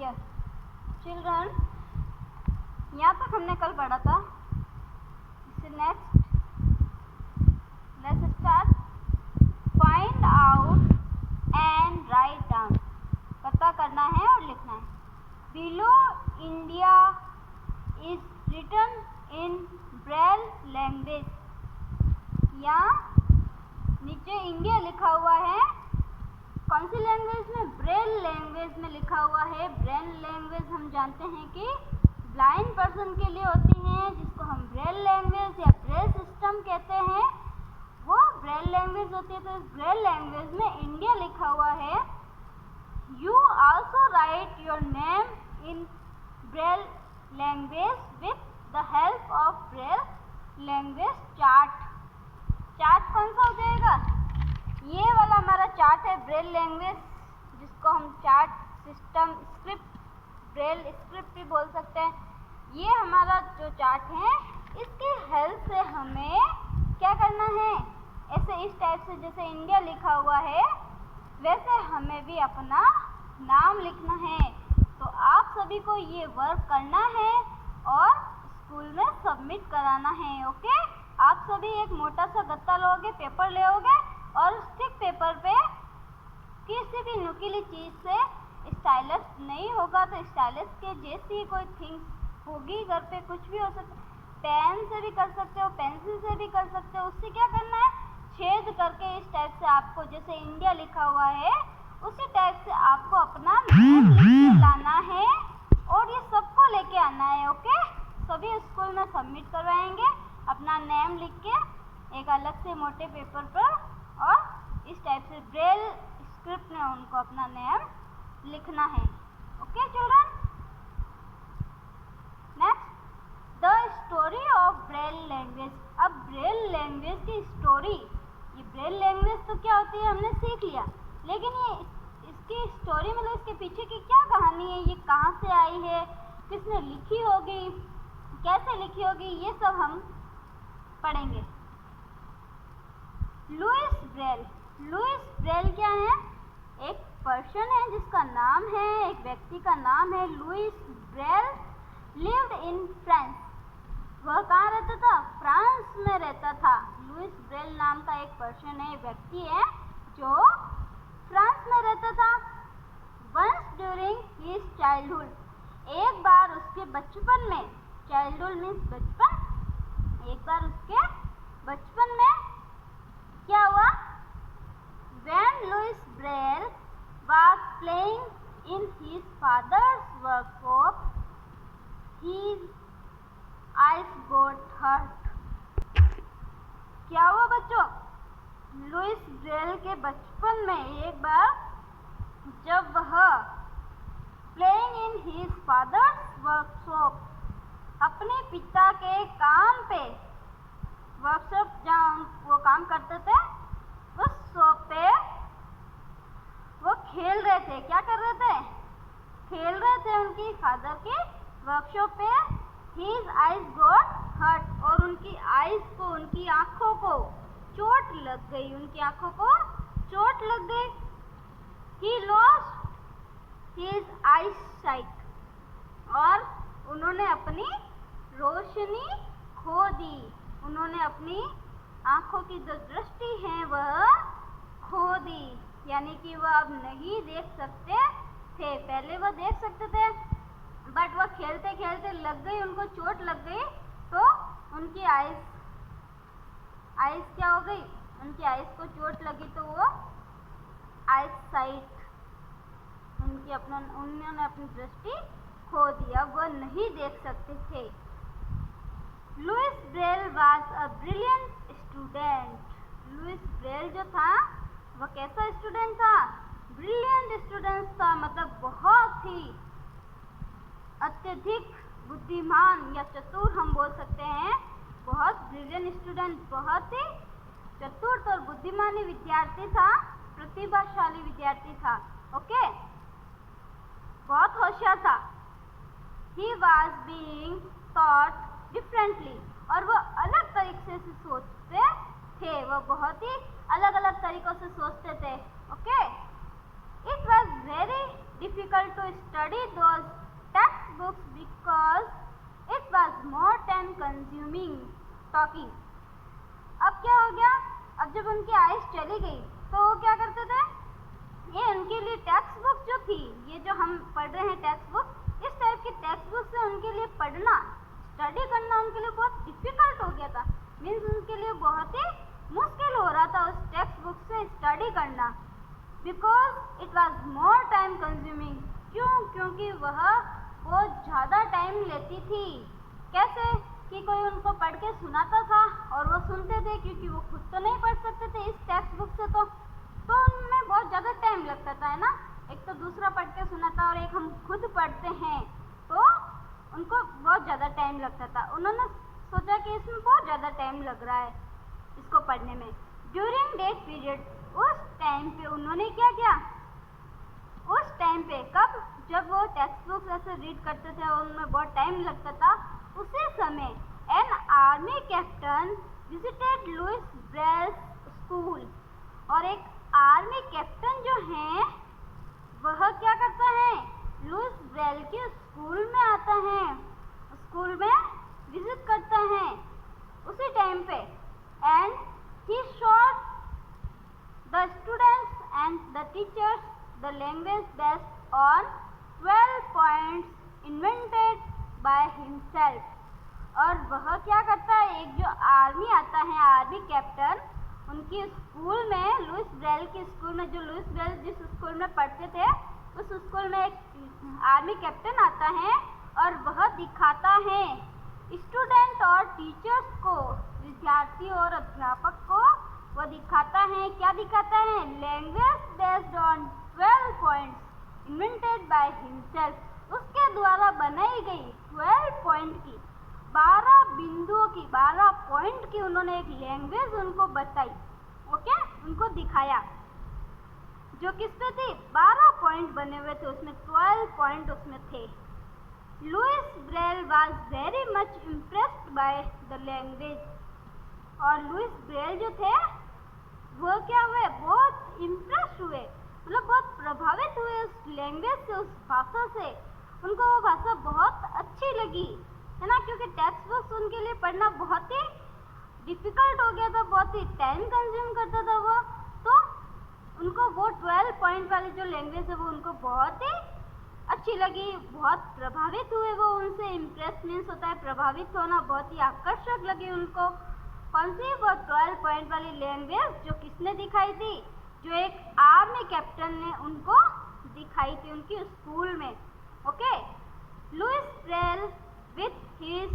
Dear children, यहाँ तक हमने कल पढ़ा था। Next let's start. Find out and write down, पता करना है और लिखना है। Below India is written in Braille language, यहाँ नीचे इंडिया लिखा हुआ है। कौन सी लैंग्वेज में? ब्रेल लैंग्वेज में लिखा हुआ है। ब्रेल लैंग्वेज हम जानते हैं कि ब्लाइंड पर्सन के लिए होती है, जिसको हम ब्रेल लैंग्वेज या ब्रेल सिस्टम कहते हैं, वो ब्रेल लैंग्वेज होती है। तो इस ब्रेल लैंग्वेज में इंडिया लिखा हुआ है। You also right your name in Braille language with the help of Braille language chart. Chart कौन सा हो जाएगा? ये वाला हमारा चार्ट है ब्रेल लैंग्वेज, जिसको हम chart system script Braille script भी बोल सकते हैं। ये हमारा जो चार्ट है, इसकी हेल्प से हमें क्या करना है, ऐसे इस टाइप से जैसे इंडिया लिखा हुआ है वैसे हमें भी अपना नाम लिखना है। तो आप सभी को ये वर्क करना है और स्कूल में सबमिट कराना है। ओके, आप सभी एक मोटा सा गत्ता लोगे, पेपर लेओगे और स्टिक पेपर पे किसी भी नुकीली चीज़ से, स्टाइलस नहीं होगा तो स्टाइलस के जैसी कोई थिंग्स होगी घर पे, कुछ भी हो सकता है। पेन से भी कर सकते हो, पेंसिल से भी कर सकते हो। उससे क्या करना है, छेद करके इस टाइप से आपको जैसे इंडिया लिखा हुआ है उसी टाइप से आपको अपना नेम लिख के लाना है और ये सबको लेके आना है। ओके, सभी स्कूल में सबमिट करवाएंगे अपना नेम लिख के एक अलग से मोटे पेपर पर, और इस टाइप से ब्रेल स्क्रिप्ट में उनको अपना नेम लिखना है। Okay children, next the story of Braille language. अब ब्रेल लैंग्वेज की स्टोरी, ये ब्रेल लैंग्वेज तो क्या होती है हमने सीख लिया, लेकिन ये इसकी स्टोरी मतलब इसके पीछे की क्या कहानी है, ये कहाँ से आई है, किसने लिखी होगी, कैसे लिखी होगी, ये सब हम पढ़ेंगे। Louis Braille. लुइस ब्रेल क्या है? एक पर्सन है जिसका नाम है, एक व्यक्ति का नाम है Louis Braille. Lived in France, वह कहाँ रहता था? फ्रांस में रहता था। लुइस ब्रेल नाम का एक पर्सन है, व्यक्ति है जो फ्रांस में रहता था। वंस ड्यूरिंग हिज चाइल्डहुड, एक बार उसके बचपन में, चाइल्डहुड मीन्स बचपन, एक बार उसके बचपन में क्या हुआ? When Louis Braille was playing in his father's workshop, his eyes got hurt. क्या हुआ बच्चों? लुइस ब्रेल के बचपन में एक बार जब वह playing in his father's workshop, अपने पिता के काम पे, वर्कशॉप जहाँ वो काम करते थे उस शॉप पे वो खेल रहे थे। क्या कर रहे थे? खेल रहे थे उनकी फादर की वर्कशॉप पे। His eyes got hurt, और उनकी आईज को, उनकी आँखों को चोट लग गई, उनकी आँखों को चोट लग गई। He lost his eyesight, और उन्होंने अपनी रोशनी खो दी, उन्होंने अपनी आँखों की जो दृष्टि है वह खो दी, यानी कि वह अब नहीं देख सकते थे। पहले वह देख सकते थे बट वह खेलते खेलते लग गई, उनको चोट लग गई, तो उनकी आइज क्या हो गई? उनकी आइज को चोट लगी तो वो आइज साइट, उन्होंने अपनी दृष्टि खो दिया, वह नहीं देख सकते थे। Louis Braille was a brilliant student. Louis Braille जो था वह कैसा स्टूडेंट था? ब्रिलियंट स्टूडेंट था, मतलब बहुत ही अत्यधिक बुद्धिमान या चतुर हम बोल सकते हैं। बहुत ब्रिलियंट स्टूडेंट, बहुत ही चतुर और बुद्धिमानी विद्यार्थी था, प्रतिभाशाली विद्यार्थी था। ओके, बहुत होशियार था। He was being taught differently, और वह अलग तरीके से सोचते थे, वह बहुत ही अलग अलग तरीकों से सोचते थे। Okay, it was very difficult to study those textbooks because it was more time consuming talking. अब क्या हो गया, अब जब उनकी आइज चली गई तो वो क्या करते थे, ये उनके लिए टेक्स्ट बुक जो थी, ये जो हम पढ़ रहे हैं टेक्स्ट बुक, इस टाइप की टेक्स्ट बुक से उनके लिए पढ़ना, स्टडी करना उनके लिए बहुत डिफिकल्ट हो गया था। मीन्स उनके लिए बहुत ही मुश्किल हो रहा था उस टेक्स्ट बुक से स्टडी करना, because it was more time consuming. क्यों? क्योंकि वह बहुत ज़्यादा टाइम लेती थी। कैसे कि कोई उनको पढ़ के सुनाता था और वो सुनते थे, क्योंकि वो खुद तो नहीं पढ़ सकते थे इस टेक्स्ट बुक से, तो उनमें बहुत ज़्यादा टाइम लगता था, है ना। एक तो दूसरा पढ़ के सुनाता और एक हम खुद पढ़ते हैं, तो उनको बहुत ज़्यादा टाइम लगता था। उन्होंने सोचा कि इसमें बहुत ज़्यादा टाइम लग रहा है इसको पढ़ने में। ड्यूरिंग दैट पीरियड, उस टाइम पे उन्होंने क्या किया, उस टाइम पे, कब, जब वो टेक्स्ट बुक ऐसे रीड करते थे और उनमें बहुत टाइम लगता था, उसी समय an army captain visited Louis Braille school. और एक आर्मी कैप्टन जो है वह क्या करता है, लुइस ब्रेल के स्कूल में आता है, स्कूल में विजिट करता है उसी टाइम पे। And he shot the students and the teachers the language based on 12 points invented by himself. और वह क्या करता है, एक जो आर्मी आता है, आर्मी कैप्टन, उनकी स्कूल में, लुइस ब्रेल के स्कूल में, जो लुइस ब्रेल जिस स्कूल में पढ़ते थे उस स्कूल में एक आर्मी कैप्टन आता है और वह दिखाता है स्टूडेंट और टीचर्स को, विद्यार्थी और अध्यापक को वो दिखाता है, क्या दिखाता है, language based on 12 points invented by himself. उसके द्वारा बनाई गई 12 पॉइंट की, 12 बिंदुओं की, 12 पॉइंट की उन्होंने एक लैंग्वेज उनको बताई, ओके, उनको दिखाया, जो किस पे थी, 12 पॉइंट बने हुए थे, उसमें 12 पॉइंट उसमें थे। Louis Braille was very much impressed by the language. और लुइस ब्रेल जो थे वो क्या हुए, बहुत इम्प्रेस हुए, मतलब बहुत प्रभावित हुए उस लैंग्वेज से, उस भाषा से। उनको वो भाषा बहुत अच्छी लगी, है ना, क्योंकि टेक्स्ट बुक्स उनके लिए पढ़ना बहुत ही डिफिकल्ट हो गया था, बहुत ही टाइम कंज्यूम करता था वो, तो उनको वो 12 पॉइंट वाली जो लैंग्वेज है वो उनको बहुत ही अच्छी लगी, बहुत प्रभावित हुए वो उनसे। इम्प्रेस मीन्स होता है प्रभावित होना, बहुत ही आकर्षक लगी उनको। कौन सी, वो 12 पॉइंट वाली लैंग्वेज जो किसने दिखाई थी, जो एक आर्मी कैप्टन ने उनको दिखाई थी उनकी स्कूल में, okay. Louis Braille with his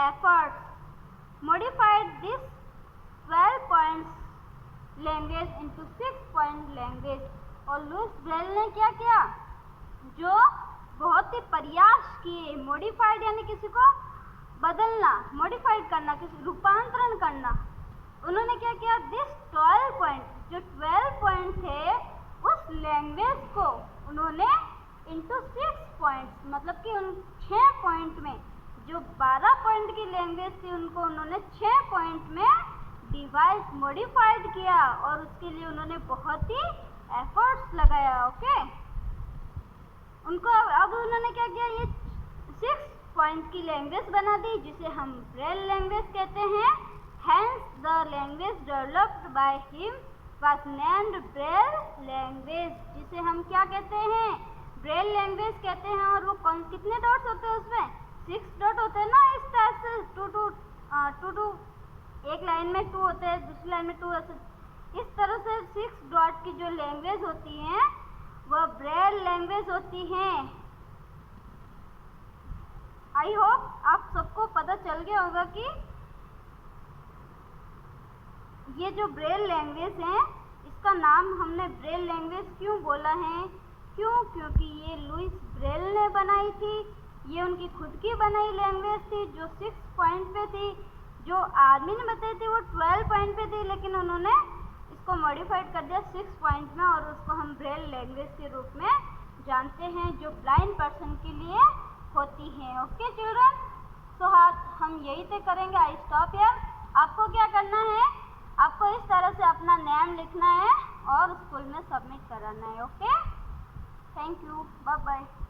efforts modified this 12 points language into 6 point language. और लुइस ब्रेल ने क्या किया, जो बहुत ही प्रयास किए, मॉडिफाइड यानी किसी को बदलना, मॉडिफाइड करना, किसी रूपांतरण करना। उन्होंने क्या किया, दिस 12 पॉइंट, जो 12 पॉइंट थे उस लैंग्वेज को उन्होंने इंटू 6 पॉइंट्स, मतलब कि उन 6 पॉइंट में, जो 12 पॉइंट की लैंग्वेज थी उनको उन्होंने 6 पॉइंट में डिवाइस मॉडिफाइड किया, और उसके लिए उन्होंने बहुत ही एफर्ट्स लगाया, ओके। उनको अब उन्होंने क्या किया, ये 6 पॉइंट की लैंग्वेज बना दी, जिसे हम ब्रेल लैंग्वेज कहते हैं। Hence the language developed by him was named Braille language, जिसे हम क्या कहते हैं, ब्रेल लैंग्वेज कहते हैं। और वो कौन, कितने डॉट्स होते हैं उसमें, 6 डॉट होते हैं ना, इस तरह से 2 एक लाइन में 2 होते हैं, दूसरी लाइन में 2 होते हैं, इस तरह से 6 डॉट की जो लैंग्वेज होती हैं वह ब्रेल लैंग्वेज होती हैं। आई होप आप सबको पता चल गया होगा कि ये जो ब्रेल लैंग्वेज है, इसका नाम हमने ब्रेल लैंग्वेज क्यों बोला है, क्योंकि ये लुइस ब्रेल ने बनाई थी, ये उनकी खुद की बनाई लैंग्वेज थी, जो 6 पॉइंट पे थी। जो आर्मी ने बताई थी वो 12 पॉइंट पे थी, लेकिन उन्होंने इसको मॉडिफाइड कर दिया 6 पॉइंट में, और उसको हम ब्रेल लैंग्वेज के रूप में जानते हैं, जो ब्लाइंड पर्सन के लिए होती हैं, ओके चिल्ड्रन। सो हम यही तय करेंगे, आई स्टॉप हियर। आपको क्या करना है, आपको इस तरह से अपना नेम लिखना है और स्कूल में सबमिट कराना है, okay. Thank you, bye bye.